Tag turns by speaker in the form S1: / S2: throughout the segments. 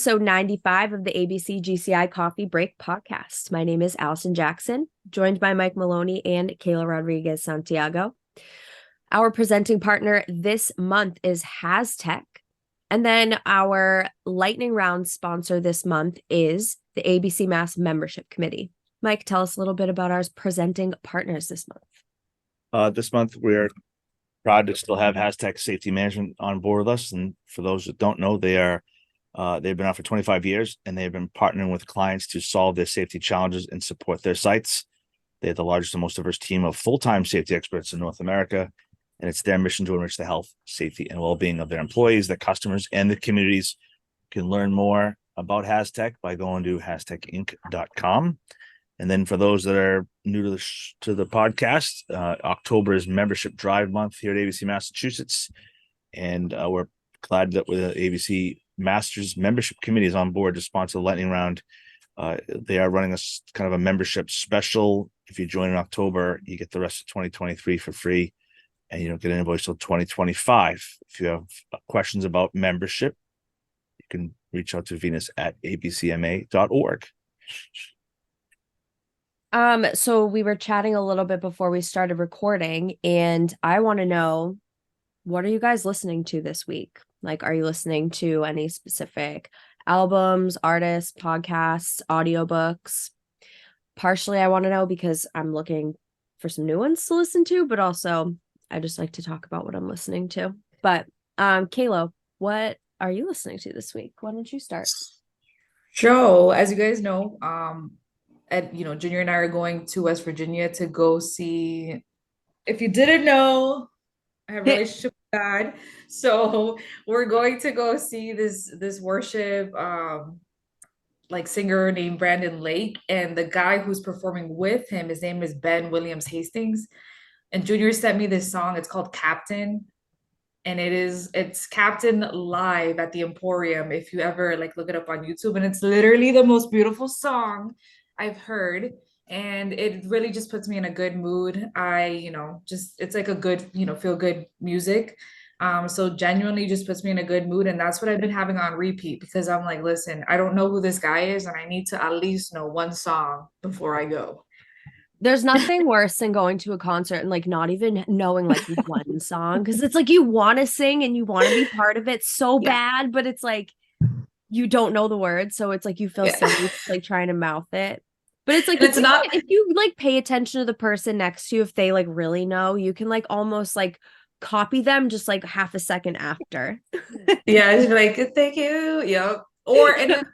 S1: episode 95 of the ABC GCI Coffee Break podcast. My name is Allison Jackson, joined by Mike Maloney and Kayla Rodriguez Santiago. Our presenting partner this month is HasTech. And then our lightning round sponsor this month is the ABC Mass Membership Committee. Mike, tell us a little bit about our presenting partners this month.
S2: This month, we're proud to still have HasTech Safety Management on board with us. And for those that don't know, they've been out for 25 years, and they've been partnering with clients to solve their safety challenges and support their sites. They have the largest and most diverse team of full-time safety experts in North America, and it's their mission to enrich the health, safety, and well-being of their employees, their customers, and the communities. You can learn more about HasTech by going to hastechinc.com. And then for those that are new to the podcast, October is Membership Drive Month here at ABC Massachusetts, and we're glad that with the ABC Masters Membership Committee is on board to sponsor the lightning round. They are running a kind of a membership special. If you join in October, you get the rest of 2023 for free, and you don't get an invoice till 2025. If you have questions about membership, you can reach out to Venus at abcma.org.
S1: So we were chatting a little bit before we started recording, and I want to know, what are you guys listening to this week? Like, are you listening to any specific albums, artists, podcasts, audiobooks? Partially, I want to know because I'm looking for some new ones to listen to, but also I just like to talk about what I'm listening to. But Kayla, what are you listening to this week? Why don't you start?
S3: Joe, as you guys know, Junior and I are going to West Virginia to go see. If you didn't know, I have a relationship with God, so we're going to go see this worship singer named Brandon Lake, and the guy who's performing with him, his name is Ben Williams Hastings, and Junior sent me this song. It's called Captain, and it's Captain live at the Emporium. If you ever look it up on YouTube, and it's literally the most beautiful song I've heard, and it really just puts me in a good mood. It's like a good, feel good music. So genuinely just puts me in a good mood, and that's what I've been having on repeat because I'm like, listen, I don't know who this guy is, and I need to at least know one song before I go.
S1: There's nothing worse than going to a concert and not even knowing one song, because it's like you want to sing and you want to be part of it so bad, but it's like you don't know the words, so it's like you feel silly trying to mouth it. But it's like
S3: it's not
S1: if you pay attention to the person next to you, if they really know, you can almost copy them just half a second after.
S3: Yeah, it's like thank you. Yep. Or and then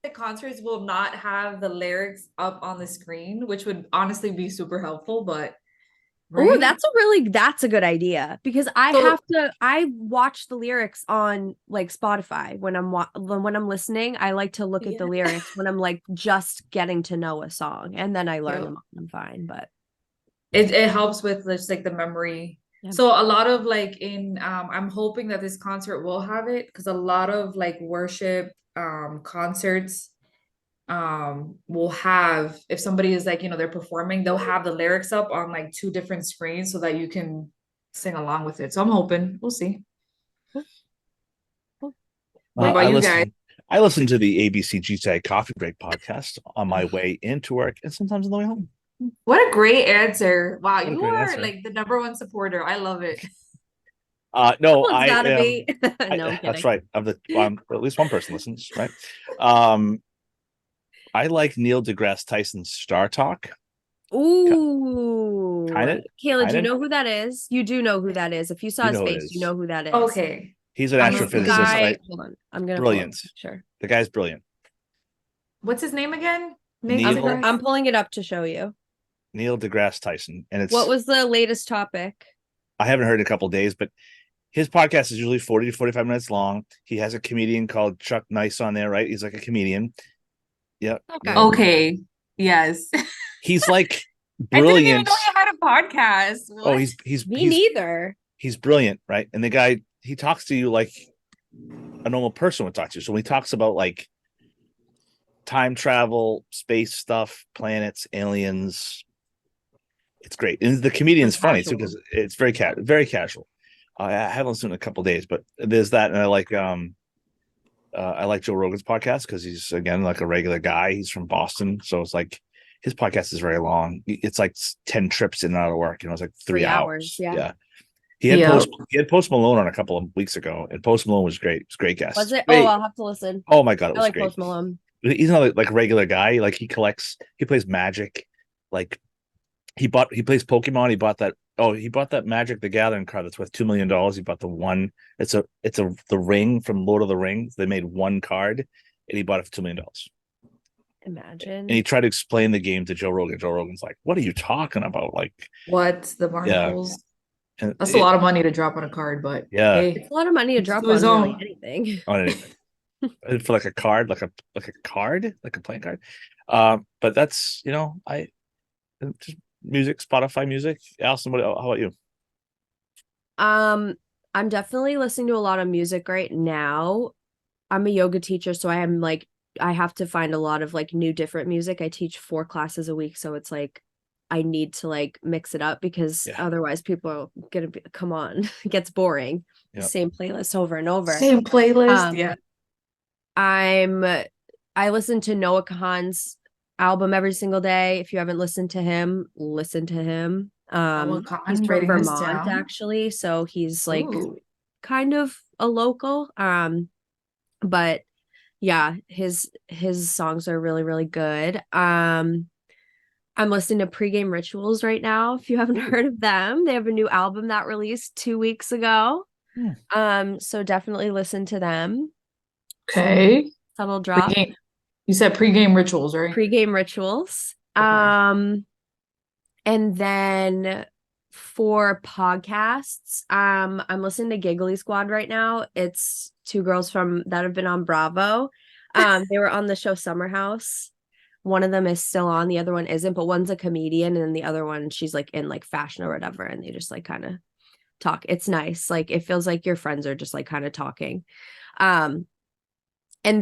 S3: the concerts will not have the lyrics up on the screen, which would honestly be super helpful, but
S1: right? Oh, that's a good idea, because I watch the lyrics on Spotify when I'm listening. I like to look at the lyrics when I'm just getting to know a song, and then I learn them. I'm fine, but
S3: it helps with just the memory. Yeah. So a lot of I'm hoping that this concert will have it, because a lot of worship concerts will have, if somebody is they're performing, they'll have the lyrics up on 2 different screens so that you can sing along with it. So I'm hoping, we'll see. What about you guys?
S2: I listen to the ABC GCI Coffee Break podcast on my way into work and sometimes on the way home.
S3: What a great answer. Wow, you are the number one supporter. I love it.
S2: No,
S1: I gotta be.
S2: No, that's right. At least one person listens, right? I like Neil deGrasse Tyson's Star Talk.
S1: Ooh.
S2: Kayla,
S1: do you know who that is? You do know who that is. If you saw his face, you know who that is.
S3: Okay.
S2: He's an astrophysicist. Right?
S1: Hold on. I'm gonna
S2: brilliant.
S1: Sure.
S2: The guy's brilliant.
S3: What's his name again?
S1: I'm pulling it up to show you.
S2: Neil deGrasse Tyson. And
S1: what was the latest topic?
S2: I haven't heard in a couple of days, but his podcast is usually 40 to 45 minutes long. He has a comedian called Chuck Nice on there, right? He's like a comedian. Yeah.
S3: Okay. Yes.
S2: He's brilliant.
S3: I didn't even know he had a podcast. What?
S2: Oh, he's
S1: me neither.
S2: He's brilliant, right? And the guy, he talks to you like a normal person would talk to you. So when he talks about time travel, space stuff, planets, aliens, it's great. And the comedian's funny too, because it's very casual. I haven't listened in a couple of days, but there's that, and I like I like Joe Rogan's podcast because he's again like a regular guy. He's from Boston, so it's like his podcast is very long. It's like 10 trips in and out of work. It's like 3 hours.
S1: Yeah.
S2: Yeah.
S3: Yeah.
S2: He had Post Malone on a couple of weeks ago, and Post Malone was great. It was a great guest.
S1: Was it? Oh,
S2: Great.
S1: I'll have to listen.
S2: Oh my god, it
S1: I
S2: was
S1: like
S2: great.
S1: Post Malone.
S2: He's not like regular guy. Like he plays Magic. Like he plays Pokemon. He bought that Magic the Gathering card that's worth $2 million. He bought the one. The ring from Lord of the Rings. They made one card, and he bought it for $2 million.
S1: Imagine.
S2: And he tried to explain the game to Joe Rogan. Joe Rogan's like, "What are you talking about?" Like,
S3: What? The barnacles?
S2: and
S3: That's a lot of money to drop on a card, but
S2: Yeah.
S3: hey,
S1: It's a lot of money to
S3: each
S1: drop
S3: to his
S1: on really
S3: own.
S1: anything.
S2: on anything for like a card, like a card, like a playing card. But that's I just music, Spotify music. Allison, how about you?
S1: I'm definitely listening to a lot of music right now. I'm a yoga teacher, so I have to find a lot of like new different music. I teach 4 classes a week, so it's like I need to like mix it up because otherwise people are gonna be, come on, it gets boring.
S2: Yep.
S1: Same playlist over and over.
S3: Same playlist. Yeah.
S1: I listen to Noah Kahan's album every single day. If you haven't listened to him, listen to him.
S3: Noah
S1: He's
S3: Kahan,
S1: from
S3: writing this
S1: Vermont
S3: down.
S1: actually, so he's like
S3: Ooh.
S1: kind of a local. But yeah, his songs are really, really good. I'm listening to Pregame Rituals right now. If you haven't heard of them, they have a new album that released 2 weeks ago. So definitely listen to them.
S3: Okay.
S1: Subtle drop.
S3: You said pregame rituals, right?
S1: Pregame Rituals.
S3: Okay.
S1: And then for podcasts, I'm listening to Giggly Squad right now. It's 2 girls that have been on Bravo. They were on the show Summer House. One of them is still on, the other one isn't, but one's a comedian, and then the other one, she's like in like fashion or whatever, and they just like kind of talk. It's nice. Like it feels like your friends are just like kind of talking. And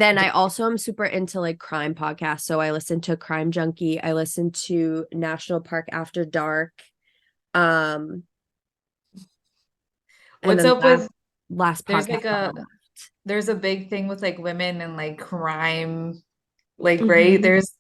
S1: then I also am super into like crime podcasts. So I listen to Crime Junkie. I listen to National Park After Dark.
S3: What's up with
S1: last podcast?
S3: There's a big thing with like women and like crime, like right?
S1: Mm-hmm.
S3: There's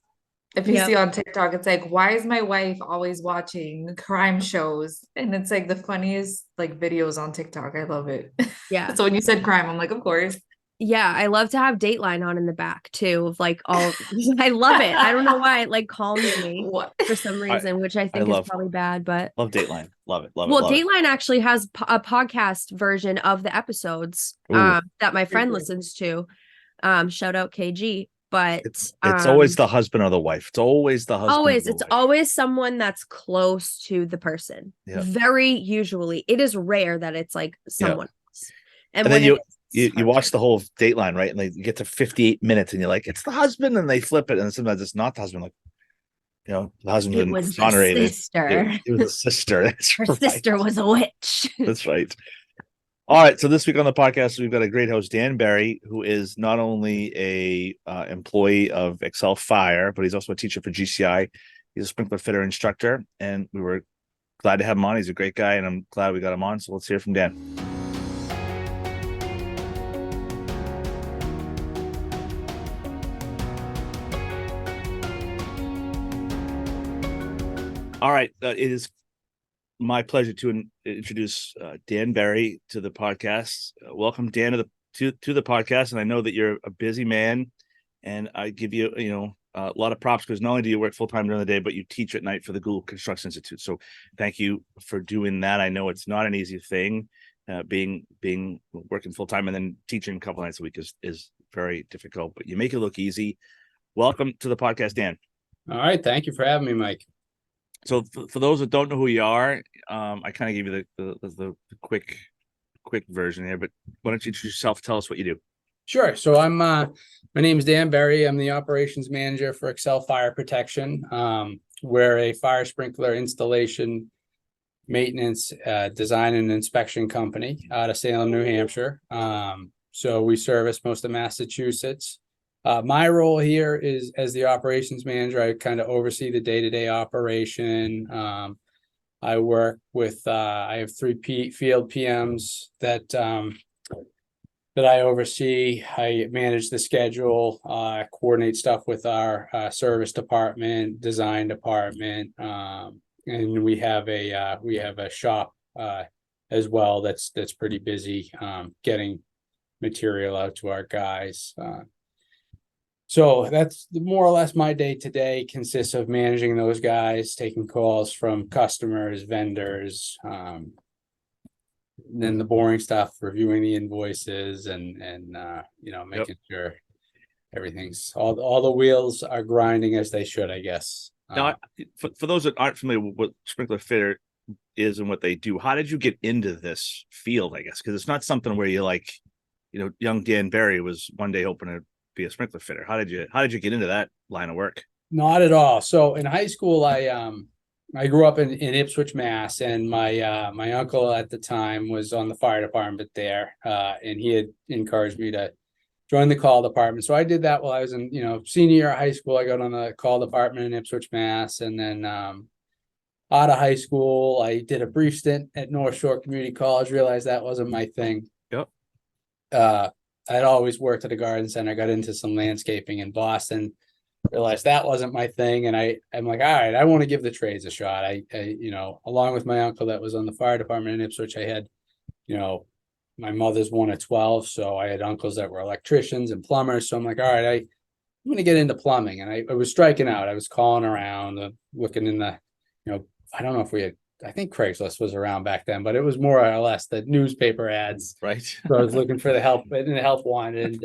S3: if you see on TikTok, it's like, why is my wife always watching crime shows? And it's like the funniest like videos on TikTok. I love it.
S1: Yeah.
S3: So when you said crime, I'm like, of course.
S1: Yeah, I love to have Dateline on in the back too, of like all I love it. I don't know why it like calms me for some reason, which I think is probably bad, but
S2: love Dateline. Love it.
S1: Well, Dateline actually has a podcast version of the episodes that my friend listens to. Shout out KG. But
S2: it's always the husband or the wife. It's always the husband.
S1: It's always someone that's close to the person. Yeah. Very usually. It is rare that it's like someone else. And when
S2: then you watch the whole Dateline, right? And they get to 58 minutes and you're like, it's the husband, and they flip it, and sometimes it's not the husband. Like, the husband
S1: it was the sister.
S2: It was the sister. That's
S1: Her sister was a witch.
S2: That's right. All right, so this week on the podcast, we've got a great host, Dan Barry, who is not only a employee of Excel Fire, but he's also a teacher for GCI. He's a Sprinklerfitter instructor, and we were glad to have him on. He's a great guy, and I'm glad we got him on. So let's hear from Dan. All right, it is my pleasure to introduce Dan Barry to the podcast. Welcome, Dan, to the podcast. And I know that you're a busy man, and I give you a lot of props because not only do you work full time during the day, but you teach at night for the Gould Construction Institute. So thank you for doing that. I know it's not an easy thing, being working full time and then teaching a couple nights a week is very difficult. But you make it look easy. Welcome to the podcast, Dan.
S4: All right, thank you for having me, Mike.
S2: So for those that don't know who you are, I kind of gave you the quick version here, but why don't you introduce yourself? Tell us what you do.
S4: Sure. So my name is Dan Barry. I'm the operations manager for Excel Fire Protection. We're a fire sprinkler installation, maintenance, design and inspection company out of Salem, New Hampshire. So we service most of Massachusetts. My role here is as the operations manager. I kind of oversee the day-to-day operation. I work with, I have 3 field PMs that that I oversee. I manage the schedule, coordinate stuff with our service department, design department, and we have a shop as well that's pretty busy getting material out to our guys. So that's more or less my day to day consists of managing those guys, taking calls from customers, vendors, then the boring stuff, reviewing the invoices and making sure everything's all the wheels are grinding as they should, I guess.
S2: Now, for those that aren't familiar with what sprinkler fitter is and what they do, how did you get into this field? I guess because it's not something where you're like, young Dan Barry was one day hoping to be a sprinkler fitter. How did you get into that line of work?
S4: Not at all. So in high school, I grew up in Ipswich, Mass, and my uncle at the time was on the fire department there, and he had encouraged me to join the call department. So I did that while I was in senior year of high school. I got on the call department in Ipswich, Mass, and then out of high school, I did a brief stint at North Shore Community College. Realized that wasn't my thing.
S2: Yep.
S4: I'd always worked at a garden center. Got into some landscaping in Boston. Realized that wasn't my thing, and I'm like, all right, I want to give the trades a shot. I along with my uncle that was on the fire department in Ipswich, I had, my mother's one of 12, so I had uncles that were electricians and plumbers. So I'm like, all right, I'm going to get into plumbing, and I was striking out. I was calling around, looking in the, I don't know if we had. I think Craigslist was around back then, but it was more or less the newspaper ads.
S2: Right.
S4: So I was looking for the help and the help wanted,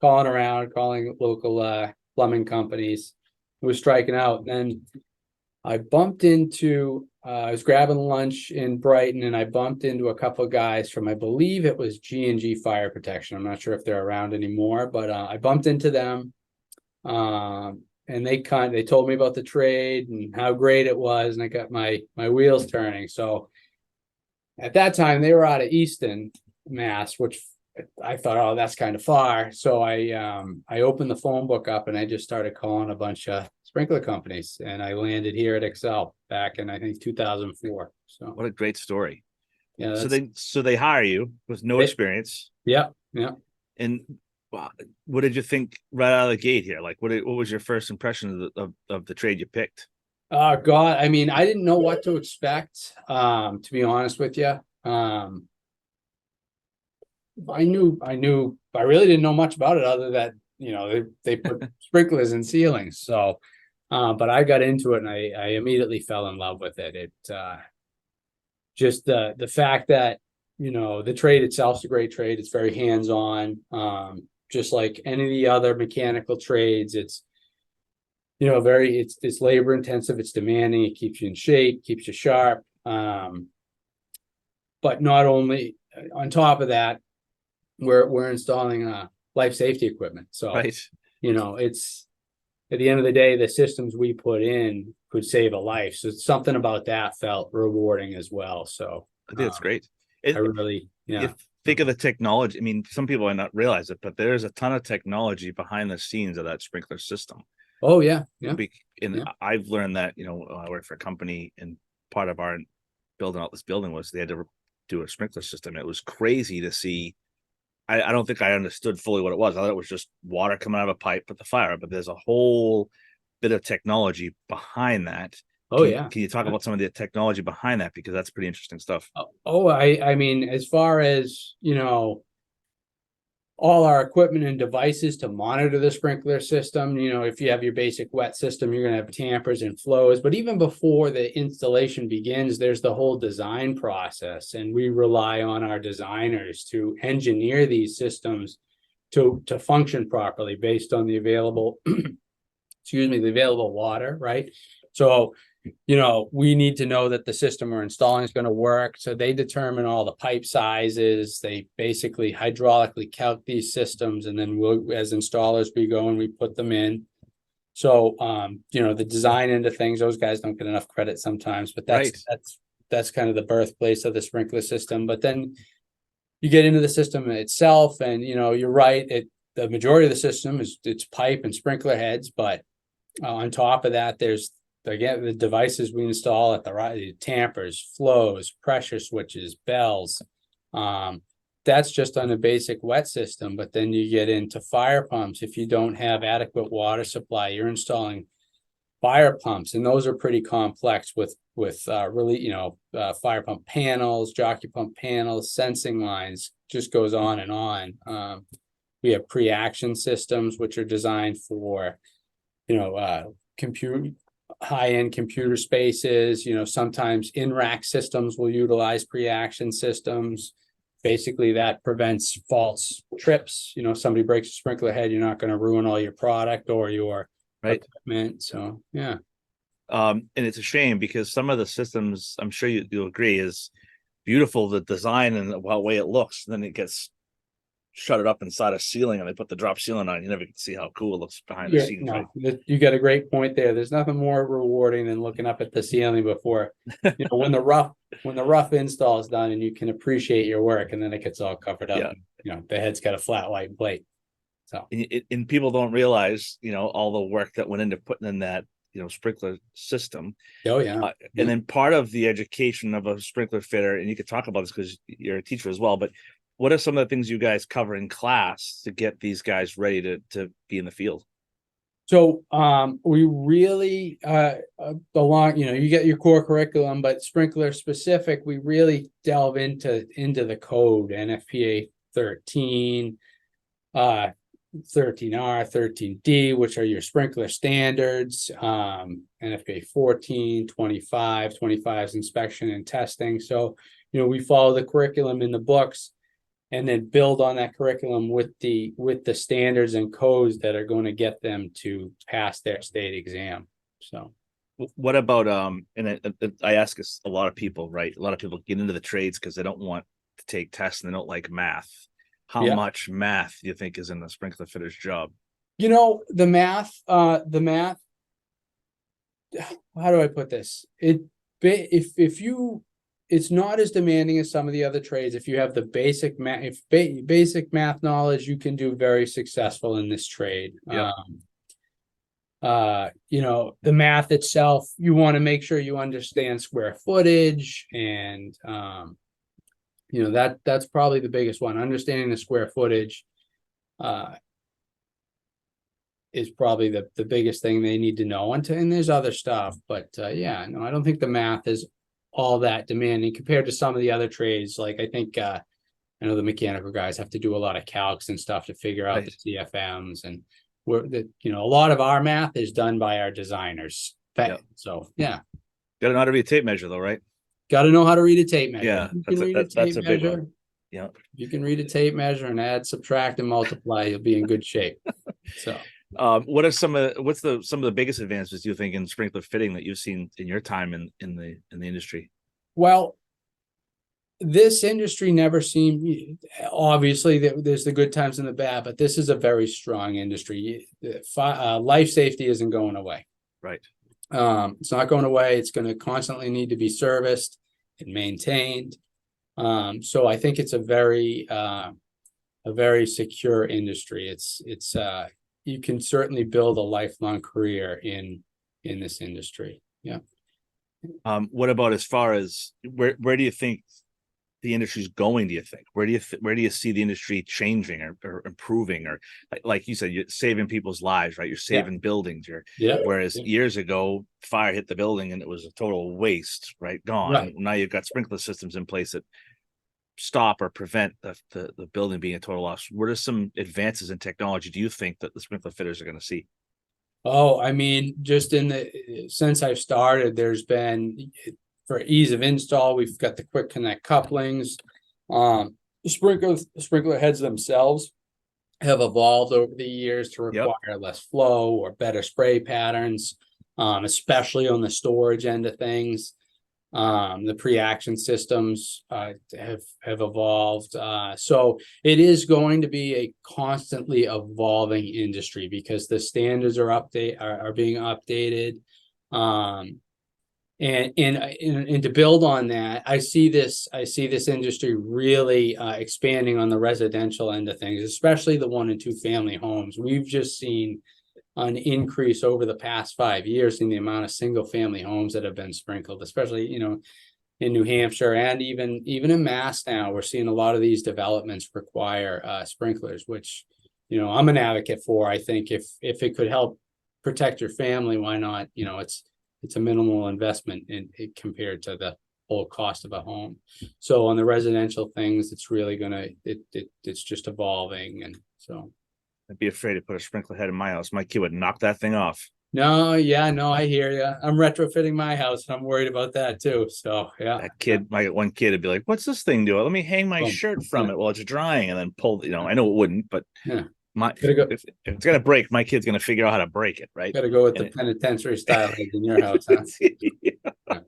S4: calling around, calling local plumbing companies. Was striking out. Then I bumped into I was grabbing lunch in Brighton, and I bumped into a couple of guys from, I believe it was G&G Fire Protection. I'm not sure if they're around anymore, but I bumped into them. And they told me about the trade and how great it was, and I got my wheels turning. So at that time they were out of Easton, Mass, which I thought, oh, that's kind of far. So I opened the phone book up and I just started calling a bunch of sprinkler companies, and I landed here at Excel back in, I think, 2004. So
S2: What a great story.
S4: yeah,
S2: So they hire you with no experience.
S4: yeah.
S2: And what did you think right out of the gate here? Like, what was your first impression of the trade you picked?
S4: God, I mean, I didn't know what to expect, to be honest with you. I really didn't know much about it other than, they put sprinklers in ceilings. So, but I got into it and I immediately fell in love with it. It, just the fact that, the trade itself is a great trade. It's very hands-on. Just like any of the other mechanical trades, it's it's labor intensive, it's demanding, it keeps you in shape, keeps you sharp. But not only on top of that, we're installing life safety equipment. So
S2: Right.
S4: It's at the end of the day, the systems we put in could save a life. So something about that felt rewarding as well. So
S2: I think it's great.
S4: I really,
S2: You think of the technology. I mean, some people might not realize it, but there's a ton of technology behind the scenes of that sprinkler system.
S4: Oh yeah.
S2: I've learned that, I work for a company, and part of our building out this building was they had to do a sprinkler system. It was crazy to see. I don't think I understood fully what it was. I thought it was just water coming out of a pipe, put the fire up, but there's a whole bit of technology behind that. Can you talk about some of the technology behind that? Because that's pretty interesting stuff.
S4: I mean, as far as, all our equipment and devices to monitor the sprinkler system, if you have your basic wet system, you're going to have tampers and flows. But even before the installation begins, there's the whole design process. And we rely on our designers to engineer these systems to function properly based on the available, the available water, right? So we need to know that the system we're installing is going to work. So they determine all the pipe sizes. They basically hydraulically calc these systems, and then as installers, we go and we put them in. So, the design end of things, those guys don't get enough credit sometimes, but that's kind of the birthplace of the sprinkler system. But then you get into the system itself, and you're right. The majority of the system it's pipe and sprinkler heads, but on top of that, there's again the devices we install at the tampers, flows, pressure switches, bells, that's just on a basic wet system, but then you get into fire pumps. If you don't have adequate water supply, you're installing fire pumps, and those are pretty complex with really, fire pump panels, jockey pump panels, sensing lines, just goes on and on. We have pre-action systems, which are designed for, computer high-end computer spaces. Sometimes in-rack systems will utilize pre-action systems. Basically, that prevents false trips. Somebody breaks a sprinkler head, you're not going to ruin all your product or your equipment. So yeah.
S2: And it's a shame because some of the systems, I'm sure you'll agree, is beautiful, the design and the way it looks. And then it gets shut it up inside a ceiling, and they put the drop ceiling on. You never can see how cool it looks behind the scenes.
S4: No, you got a great point there. There's nothing more rewarding than looking up at the ceiling before, when the rough install is done, and you can appreciate your work, and then it gets all covered up.
S2: Yeah.
S4: The head's got a flat white plate. So
S2: and people don't realize, all the work that went into putting in that, sprinkler system.
S4: Oh yeah.
S2: And then part of the education of a sprinkler fitter, and you could talk about this because you're a teacher as well, but what are some of the things you guys cover in class to get these guys ready to be in the field?
S4: So we really along, you get your core curriculum, but sprinkler specific, we really delve into the code, NFPA 13, 13R, 13D, which are your sprinkler standards, NFPA 14, 25, 25's inspection and testing. So, we follow the curriculum in the books, and then build on that curriculum with the standards and codes that are going to get them to pass their state exam. So
S2: what about and I ask this a lot of people, right? A lot of people get into the trades because they don't want to take tests and they don't like math. How much math do you think is in the sprinkler fitter's job?
S4: The math, how do I put this? It's not as demanding as some of the other trades. If you have the basic math knowledge, you can do very successful in this trade.
S2: Yeah.
S4: The math itself, you want to make sure you understand square footage, and that's probably the biggest one. Understanding the square footage is probably the biggest thing they need to know. And there's other stuff, but I don't think the math is all that demanding compared to some of the other trades. Like I think I know the mechanical guys have to do a lot of calcs and stuff to figure out the CFMs, and a lot of our math is done by our designers. So yeah.
S2: Gotta know how to read a tape measure though, right?
S4: Got to know how to read a tape measure.
S2: Yeah, that's a big one. Yeah.
S4: You can read a tape measure and add, subtract, and multiply, you'll be in good shape. So
S2: what are some of the biggest advances you think in sprinkler fitting that you've seen in your time in the industry?
S4: Well, this industry never seemed, obviously there's the good times and the bad, but this is a very strong industry. Life safety isn't going away.
S2: Right.
S4: It's not going away. It's going to constantly need to be serviced and maintained. So I think it's a very secure industry. It's you can certainly build a lifelong career in this industry. Yeah.
S2: What about as far as where do you think the industry is going? Do you think where do you see the industry changing or improving, or like you said, you're saving people's lives, right? You're saving buildings. Whereas years ago, fire hit the building and it was a total waste, right? Gone. Right. Now you've got sprinkler systems in place that stop or prevent the building being a total loss. What are some advances in technology do you think that the sprinkler fitters are going to see?
S4: Oh, I mean, just since I've started, there's been, for ease of install, we've got the quick connect couplings. The sprinkler heads themselves have evolved over the years to require less flow or better spray patterns, especially on the storage end of things. The pre-action systems have evolved. So it is going to be a constantly evolving industry because the standards are being updated. And to build on that, I see this industry really expanding on the residential end of things, especially the 1 and 2 family homes. We've just seen an increase over the past 5 years in the amount of single family homes that have been sprinkled, especially, in New Hampshire and even in Mass now, we're seeing a lot of these developments require sprinklers, which, I'm an advocate for. I think if it could help protect your family, why not? It's a minimal investment in it compared to the whole cost of a home. So on the residential things, it's really it's just evolving. And so
S2: I'd be afraid to put a sprinkler head in my house. My kid would knock that thing off.
S4: no, yeah, no, I hear you. I'm retrofitting my house and I'm worried about that too. So yeah.
S2: That kid, my one kid would be like, "What's this thing doing? Let me hang my
S4: Oh,
S2: shirt from
S4: yeah.
S2: it while it's drying," and then pull. I know it wouldn't, but
S4: Yeah.
S2: my
S4: Gotta go.
S2: if it's gonna break, my kid's gonna figure out how to break it, right?
S4: Gotta go with the
S2: And
S4: penitentiary style heads in your house, huh?
S2: Yeah.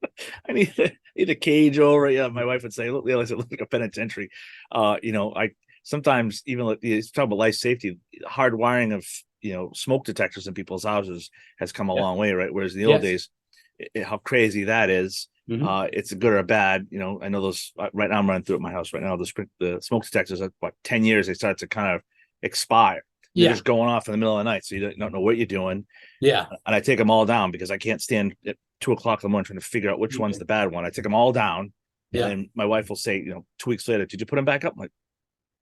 S2: I need a cage over it. Yeah, my wife would say, "Look, it looks like a penitentiary." I sometimes even like you talk about life safety, hardwiring of smoke detectors in people's houses has come a long way, right? Whereas in the old days, how crazy that is. It's a good or a bad. I know those right now. I'm running through at my house right now. The smoke detectors at 10 years they start to kind of expire. They're just going off in the middle of the night, so you don't know what you're doing.
S4: Yeah.
S2: And I take them all down because I can't stand at 2 o'clock in the morning trying to figure out which one's the bad one. I take them all down, and then my wife will say, 2 weeks later, "Did you put them back up?" I'm like,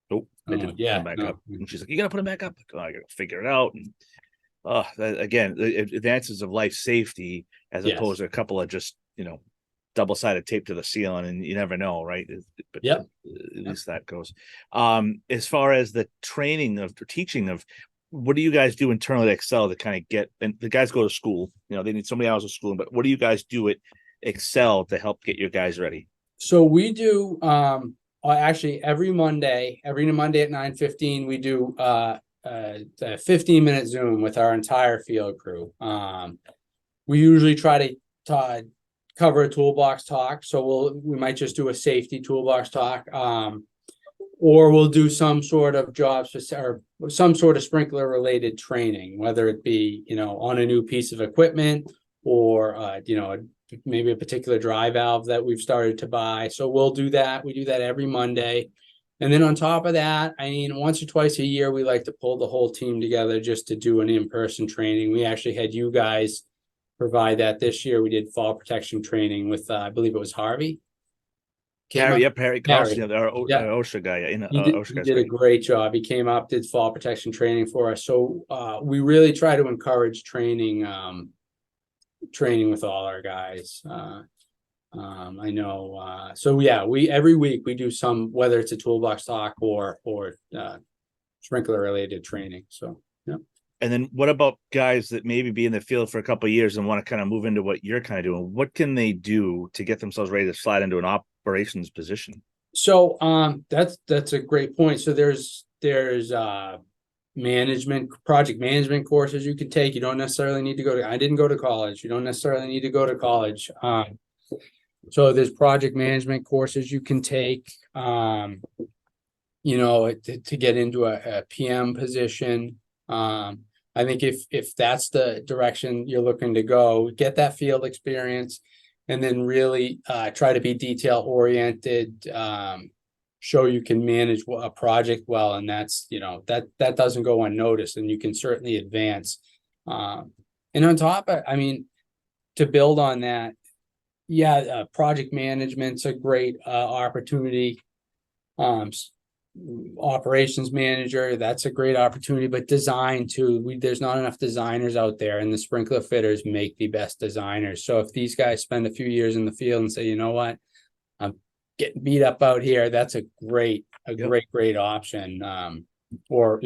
S2: "Nope, I didn't put them back up." And she's like, "You gotta put them back up." Like, "Oh, I gotta figure it out." And again, the advances of life safety as opposed to a couple of just double-sided tape to the ceiling, and you never know, right? But at least that goes. As far as the training of teaching of, what do you guys do internally at Excel to kind of get, and the guys go to school, they need so many hours of schooling, but what do you guys do at Excel to help get your guys ready?
S4: So we do actually every Monday at 9:15 we do a 15-minute Zoom with our entire field crew. We usually try to cover a toolbox talk, so we might just do a safety toolbox talk, or we'll do some sort of jobs or some sort of sprinkler related training, whether it be on a new piece of equipment or maybe a particular dry valve that we've started to buy. So we'll do that. We do that every Monday. And then on top of that, once or twice a year, we like to pull the whole team together just to do an in-person training. We actually had you guys provide that this year. We did fall protection training with, I believe it was Harvey.
S2: Harry Carlson, our OSHA guy.
S4: He did a great job. He came up, did fall protection training for us. So we really try to encourage training with all our guys. I know. So yeah, we every week we do some, whether it's a toolbox talk or sprinkler related training. So yeah.
S2: And then what about guys that maybe be in the field for a couple of years and want to kind of move into what you're kind of doing? What can they do to get themselves ready to slide into an operations position?
S4: So that's a great point. So there's project management courses you can take. You don't necessarily need to go to, I didn't go to college. You don't necessarily need to go to college. So there's project management courses you can take, to get into a PM position. I think if that's the direction you're looking to go, get that field experience and then really try to be detail oriented, show you can manage a project well, and that's that doesn't go unnoticed, and you can certainly advance. And on top of, to build on that, project management's a great opportunity. Operations manager, that's a great opportunity, but design too. There's not enough designers out there, and the sprinkler fitters make the best designers. So if these guys spend a few years in the field and say, you know what, I'm getting beat up out here, that's a great option, or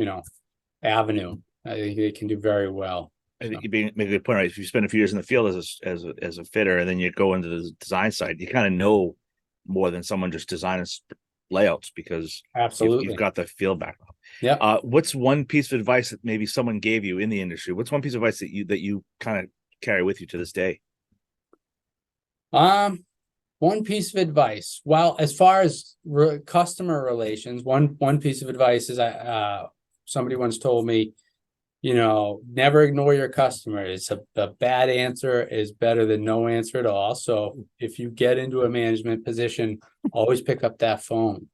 S4: avenue. I think they can do very well.
S2: I think you make a good point, right? If you spend a few years in the field as a fitter, and then you go into the design side, you kind of know more than someone just designing layouts, because
S4: absolutely
S2: you've got the field background.
S4: Yeah.
S2: What's one piece of advice that maybe someone gave you in the industry? What's one piece of advice that you kind of carry with you to this day?
S4: One piece of advice. Well, as far as customer relations, one piece of advice is somebody once told me, never ignore your customers. A bad answer is better than no answer at all. So if you get into a management position, always pick up that phone.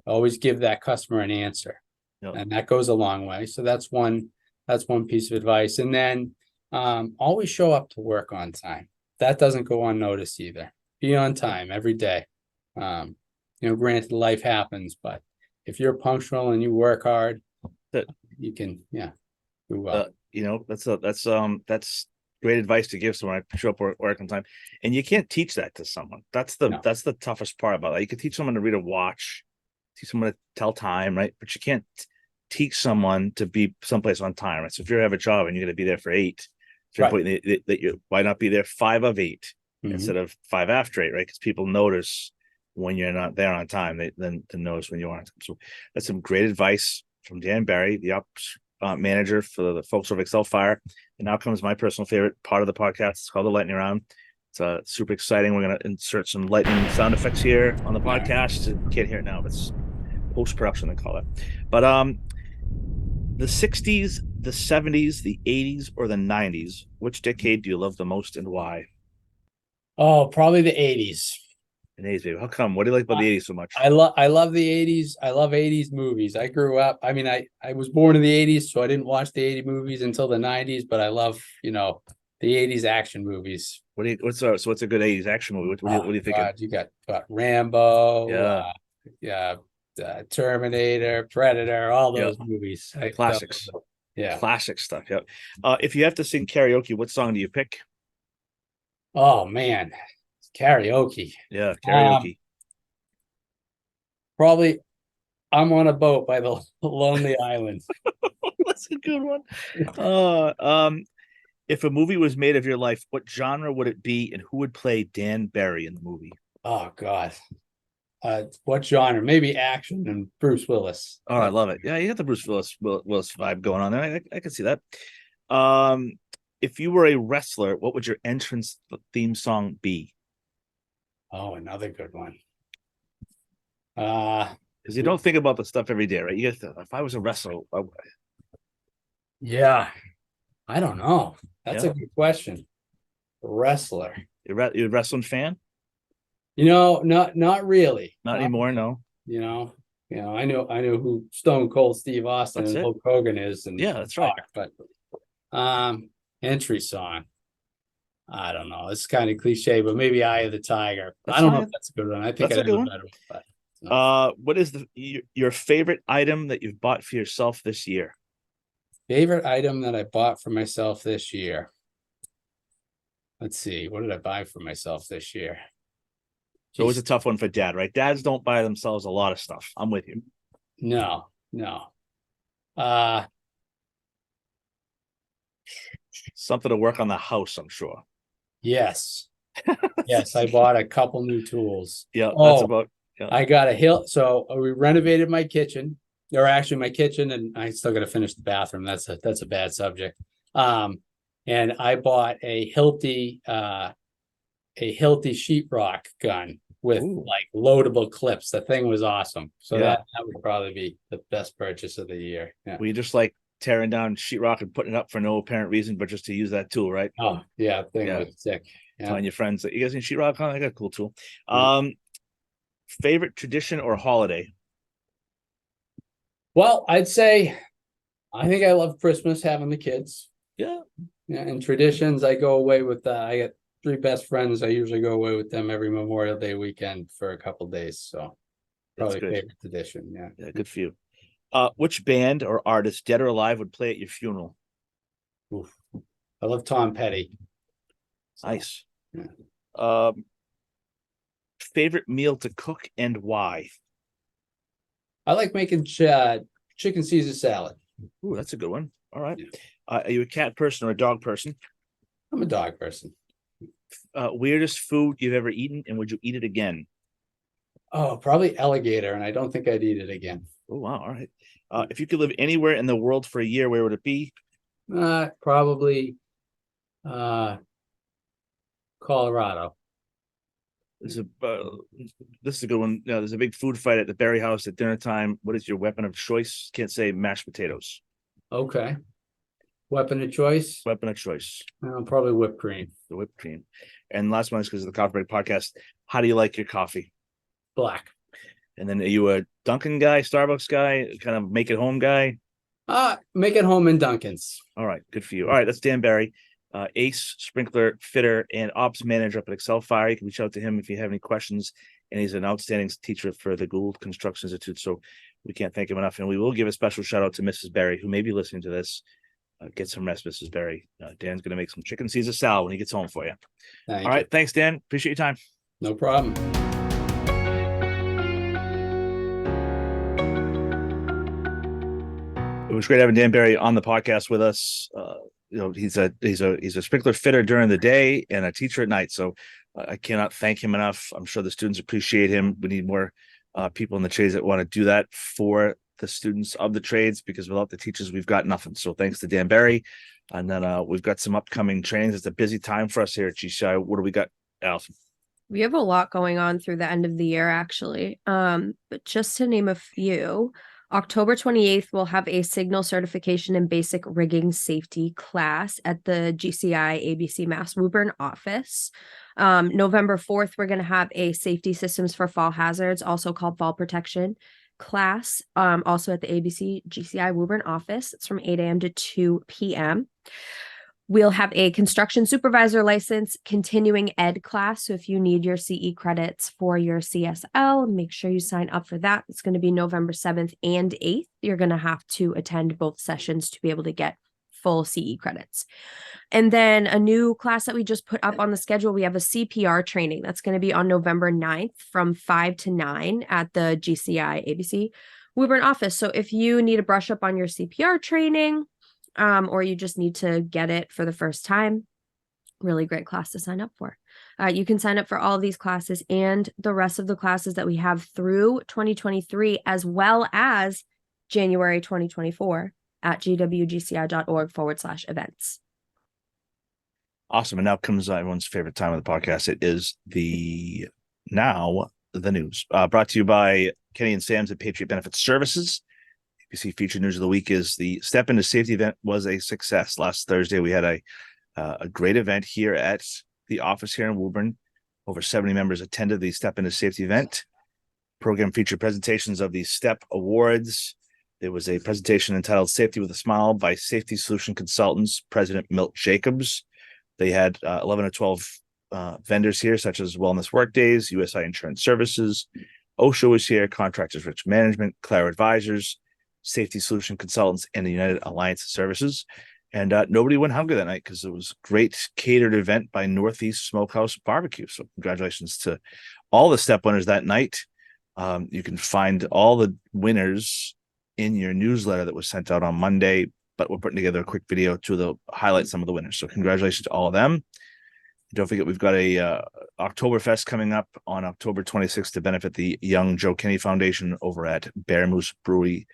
S4: Always give that customer an answer. Yep. And that goes a long way. So that's one piece of advice. And then always show up to work on time. That doesn't go unnoticed either. be on time every day. Granted, life happens, but if you're punctual and you work hard,
S2: That-
S4: you can, do well.
S2: That's great advice to give someone. I show up at work on time, and you can't teach that to someone. That's the toughest part about it. You can teach someone to read a watch, teach someone to tell time, right? But you can't teach someone to be someplace on time, right? So if you have a job and you're going to be there for 8,
S4: Right.
S2: that you why not be there 5 of 8
S4: Mhm.
S2: instead of 5 after 8, right? Because people notice when you're not there on time. They then to notice when you aren't. So that's some great advice from Dan Barry, the ops manager for the folks over Excel Fire. And now comes my personal favorite part of the podcast. It's called the lightning round. It's super exciting. We're going to insert some lightning sound effects here on the podcast. You can't hear it now, but it's post production, they call it. But the 60s, the 70s, the 80s, or the 90s, which decade do you love the most and why?
S4: Oh, probably the 80s.
S2: The 80s, baby. How come? What do you like about the 80s so much?
S4: I love the 80s. I love 80s movies. I grew up. I mean, I was born in the 80s, so I didn't watch the 80s movies until the 90s, but I love, the 80s action movies.
S2: What's a good 80s action movie? What do you think?
S4: God, you got Rambo,
S2: Yeah.
S4: Terminator, Predator, all those movies.
S2: Classics.
S4: Yeah.
S2: Classic stuff. Yep. If you have to sing karaoke, what song do you pick?
S4: Oh man, karaoke.
S2: Yeah, karaoke.
S4: Probably I'm on a Boat by the Lonely Island.
S2: That's a good one. If a movie was made of your life, what genre would it be, and who would play Dan Barry in the movie?
S4: Oh God. What genre? Maybe action and Bruce Willis.
S2: Oh, I love it. Yeah, you got the Bruce Willis vibe going on there. I can see that. If you were a wrestler, what would your entrance theme song be?
S4: Oh, another good one.
S2: Because you don't think about the stuff every day, right? You get if I was a wrestler,
S4: yeah, I don't know. That's
S2: Yeah.
S4: a good question. Wrestler.
S2: you're a wrestling fan?
S4: Not really.
S2: Not anymore, no.
S4: I know who Stone Cold Steve Austin
S2: That's
S4: and
S2: it.
S4: Hulk Hogan is, and
S2: Yeah, that's right.
S4: but entry song. I don't know. It's kind of cliche, but maybe Eye of the Tiger.
S2: That's
S4: I don't know
S2: fine.
S4: if that's a good one. I think
S2: That's
S4: I
S2: a good
S4: have a
S2: one.
S4: better one. But
S2: What is your favorite item that you've bought for yourself this year?
S4: favorite item that I bought for myself this year. Let's see. What did I buy for myself this year?
S2: It's always a tough one for dad, right? Dads don't buy themselves a lot of stuff. I'm with you.
S4: No.
S2: Something to work on the house, I'm sure.
S4: Yes. Yes, I bought a couple new tools.
S2: Yeah, that's
S4: Oh,
S2: about.
S4: I got a hill. So we renovated my kitchen, or actually my kitchen, and I still got to finish the bathroom. That's a bad subject. And I bought a Hilti sheetrock gun with
S2: Ooh.
S4: like loadable clips. The thing was awesome. So
S2: Yeah.
S4: that would probably be the best purchase of the year. Yeah.
S2: We just like tearing down sheetrock and putting it up for no apparent reason, but just to use that tool, right?
S4: Oh yeah, thing
S2: Yeah.
S4: was sick. Yeah.
S2: Telling your friends that you guys need sheetrock, huh? I got a cool tool.
S4: Yeah.
S2: Favorite tradition or holiday?
S4: Well, I'd say I think I love Christmas, having the kids.
S2: Yeah.
S4: Yeah, and traditions, I go away with I got 3 best friends. I usually go away with them every Memorial Day weekend for a couple days. So
S2: That's
S4: probably
S2: good.
S4: favorite tradition. Yeah.
S2: Yeah, good for you. Which band or artist, dead or alive, would play at your funeral?
S4: Oof. I love Tom Petty. So,
S2: Nice.
S4: yeah.
S2: Favorite meal to cook and why?
S4: I like making chicken Caesar salad.
S2: Ooh, that's a good one. All right.
S4: Yeah.
S2: Are you a cat person or a dog person?
S4: I'm a dog person.
S2: Weirdest food you've ever eaten, and would you eat it again?
S4: Oh, probably alligator, and I don't think I'd eat it again.
S2: Oh, wow. All right. If you could live anywhere in the world for a year, where would it be?
S4: Probably Colorado.
S2: This is a good one. There's a big food fight at the Berry House at dinner time. What is your weapon of choice? Can't say mashed potatoes.
S4: Okay. Weapon of choice?
S2: Weapon of choice.
S4: Probably whipped cream.
S2: The whipped cream. And last one is because of the Coffee Break podcast. How do you like your coffee?
S4: Black.
S2: And then are you a Dunkin' guy, Starbucks guy, kind of make it home guy?
S4: Make it home in Dunkin's.
S2: All right, good for you. All right, that's Dan Barry. Ace, sprinkler fitter, and ops manager up at Excel Fire. You can reach out to him if you have any questions. And he's an outstanding teacher for the Gould Construction Institute. So we can't thank him enough. And we will give a special shout out to Mrs. Berry, who may be listening to this. Get some rest, Mrs. Berry. Dan's going to make some chicken Caesar salad when he gets home for you.
S4: Thank
S2: All right.
S4: you.
S2: Thanks, Dan. Appreciate your time.
S4: No problem.
S2: It was great having Dan Berry on the podcast with us. He's a sprinkler fitter during the day and a teacher at night. So I cannot thank him enough. I'm sure the students appreciate him. We need more people in the trades that want to do that for the students of the trades, because without the teachers, we've got nothing. So thanks to Dan Berry. And then we've got some upcoming trainings. It's a busy time for us here at GCI. What do we got, Allison?
S1: We have a lot going on through the end of the year, actually. But just to name a few, October 28th, we'll have a signal certification in basic rigging safety class at the GCI ABC Mass Woburn office. November 4th, we're going to have a safety systems for fall hazards, also called fall protection class, also at the ABC GCI Woburn office. It's from 8 a.m. to 2 p.m. We'll have a construction supervisor license continuing ed class. So if you need your CE credits for your CSL, make sure you sign up for that. It's going to be November 7th and 8th. You're going to have to attend both sessions to be able to get full CE credits. And then a new class that we just put up on the schedule, we have a CPR training that's going to be on November 9th from 5 to 9 at the GCI ABC Woburn office. So if you need to brush up on your CPR training, or you just need to get it for the first time, really great class to sign up for. You can sign up for all of these classes and the rest of the classes that we have through 2023, as well as January 2024 at gwgci.org/events.
S2: Awesome. And now comes everyone's favorite time of the podcast. It is the news, brought to you by Kenny and Sam's at Patriot Benefit Services. ABC featured news of the week is the Step Into Safety event was a success. Last Thursday, we had a great event here at the office here in Woburn. Over 70 members attended the Step Into Safety event. Program featured presentations of the STEP Awards. There was a presentation entitled Safety with a Smile by Safety Solution Consultants, President Milt Jacobs. They had 11 or 12 vendors here, such as Wellness Workdays, USI Insurance Services, OSHA was here, Contractors Risk Management, Claire Advisors, Safety Solution Consultants, and the United Alliance Services. And nobody went hungry that night because it was a great catered event by Northeast Smokehouse Barbecue. So congratulations to all the step winners that night. You can find all the winners in your newsletter that was sent out on Monday, but we're putting together a quick video to highlight some of the winners. So congratulations to all of them. Don't forget, we've got a Oktoberfest coming up on October 26th to benefit the Young Joe Kinney Foundation over at Bear Moose Brewery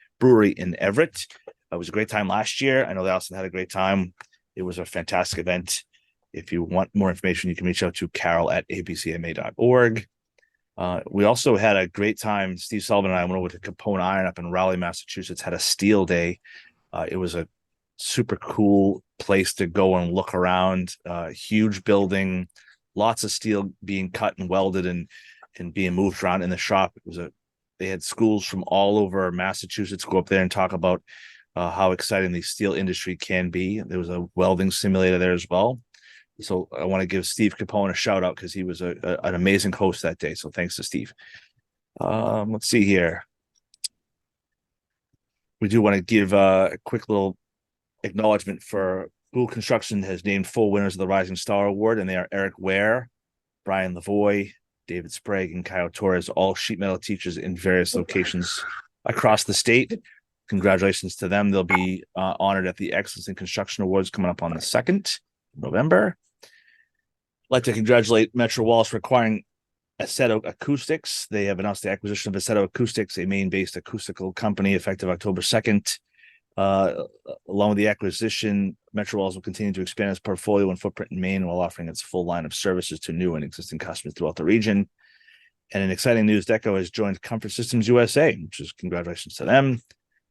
S2: in Everett. It was a great time last year. I know they also had a great time. It was a fantastic event. If you want more information, you can reach out to Carol at abcma.org. We also had a great time. Steve Sullivan and I went over to Capone Iron up in Raleigh, Massachusetts, had a steel day. It was a super cool place to go and look around. Huge building, lots of steel being cut and welded and being moved around in the shop. They had schools from all over Massachusetts go up there and talk about how exciting the steel industry can be. There was a welding simulator there as well. So I want to give Steve Capone a shout out because he was an amazing host that day. So thanks to Steve. Let's see here. We do want to give a quick little acknowledgement for Gould Construction has named 4 winners of the Rising Star Award, and they are Eric Ware, Brian Lavoie, David Sprague, and Kyle Torres, all sheet metal teachers in various locations across the state. Congratulations to them. They'll be honored at the Excellence in Construction Awards coming up on the 2nd of November. I'd like to congratulate Metro Wallace for acquiring Assetto Acoustics. They have announced the acquisition of Assetto Acoustics, a Maine-based acoustical company, effective October 2nd. Along with the acquisition, Metro Wallace will continue to expand its portfolio and footprint in Maine while offering its full line of services to new and existing customers throughout the region. And in exciting news, Deco has joined Comfort Systems USA, which is congratulations to them.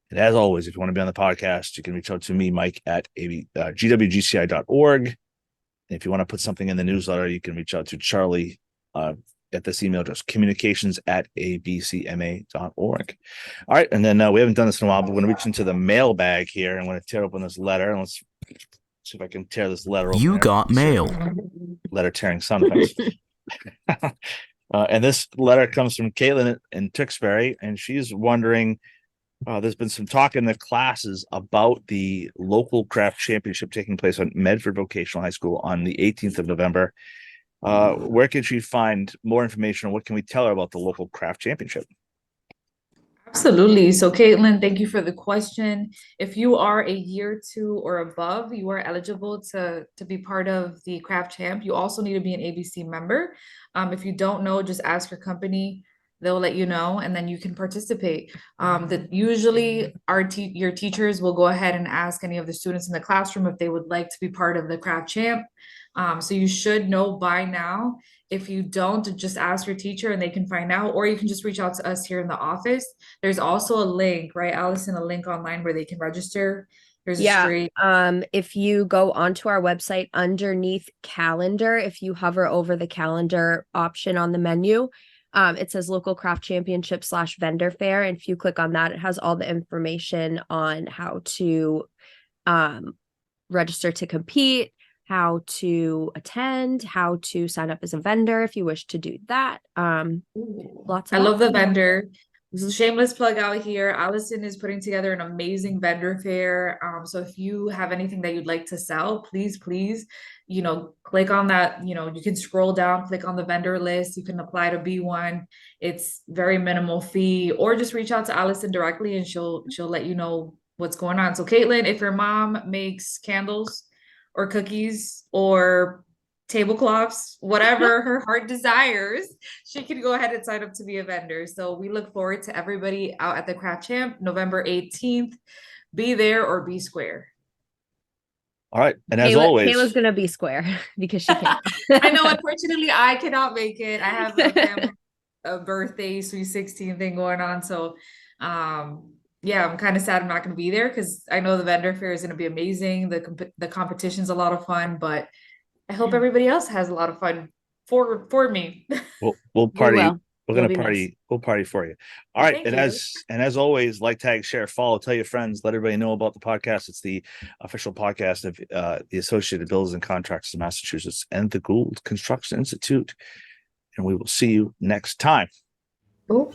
S2: And as always, if you want to be on the podcast, you can reach out to me, Mike, at gwgci.org. And if you want to put something in the newsletter, you can reach out to Charlie at this email address, communications@abcma.org. All right. And then we haven't done this in a while, but we're going to reach into the mailbag here. I'm going to tear open this letter and let's see if I can tear this letter open.
S5: You
S2: here.
S5: got mail.
S2: Letter tearing sound effects. And this letter comes from Caitlin in Tewksbury, and she's wondering, there's been some talk in the classes about the local craft championship taking place on Medford Vocational High School on the 18th of November. Where can she find more information? What can we tell her about the local craft championship?
S3: Absolutely. So, Caitlin, thank you for the question. If you are a year two or above, you are eligible to be part of the Craft Champ. You also need to be an ABC member. If you don't know, just ask your company. They'll let you know, and then you can participate. That usually your teachers will go ahead and ask any of the students in the classroom if they would like to be part of the Craft Champ. So you should know by now. If you don't, just ask your teacher and they can find out, or you can just reach out to us here in the office. There's also a link, right, Allison, a link online where they can register. There's a straight.
S1: If you go onto our website underneath calendar, if you hover over the calendar option on the menu, it says local craft championship / vendor fair. And if you click on that, it has all the information on how to register to compete, how to attend, how to sign up as a vendor if you wish to do that. Lots of
S3: I love the
S1: options.
S3: vendor. Shameless plug out here. Allison is putting together an amazing vendor fair. So if you have anything that you'd like to sell, please, click on that. You can scroll down, click on the vendor list. You can apply to be one. It's very minimal fee, or just reach out to Allison directly and she'll let you know what's going on. So Caitlin, if your mom makes candles or cookies or tablecloths, whatever her heart desires, she can go ahead and sign up to be a vendor. So we look forward to everybody out at the Craft Champ, November 18th. Be there or be square.
S2: All right. And as always,
S1: Kayla's going to be square because she can't.
S3: I know, unfortunately, I cannot make it. I have a birthday, sweet 16 thing going on. So, yeah, I'm kind of sad I'm not going to be there because I know the vendor fair is going to be amazing. The competition's a lot of fun, but I hope everybody else has a lot of fun for me.
S2: We'll party. We're
S1: You'll
S2: gonna
S1: be
S2: party.
S1: missed.
S2: We'll party for you. All right.
S3: Thank
S2: And
S3: you.
S2: as always, like, tag, share, follow, tell your friends, let everybody know about the podcast. It's the official podcast of the Associated Builders and Contractors of Massachusetts and the Gould Construction Institute. And we will see you next time.
S3: Oh.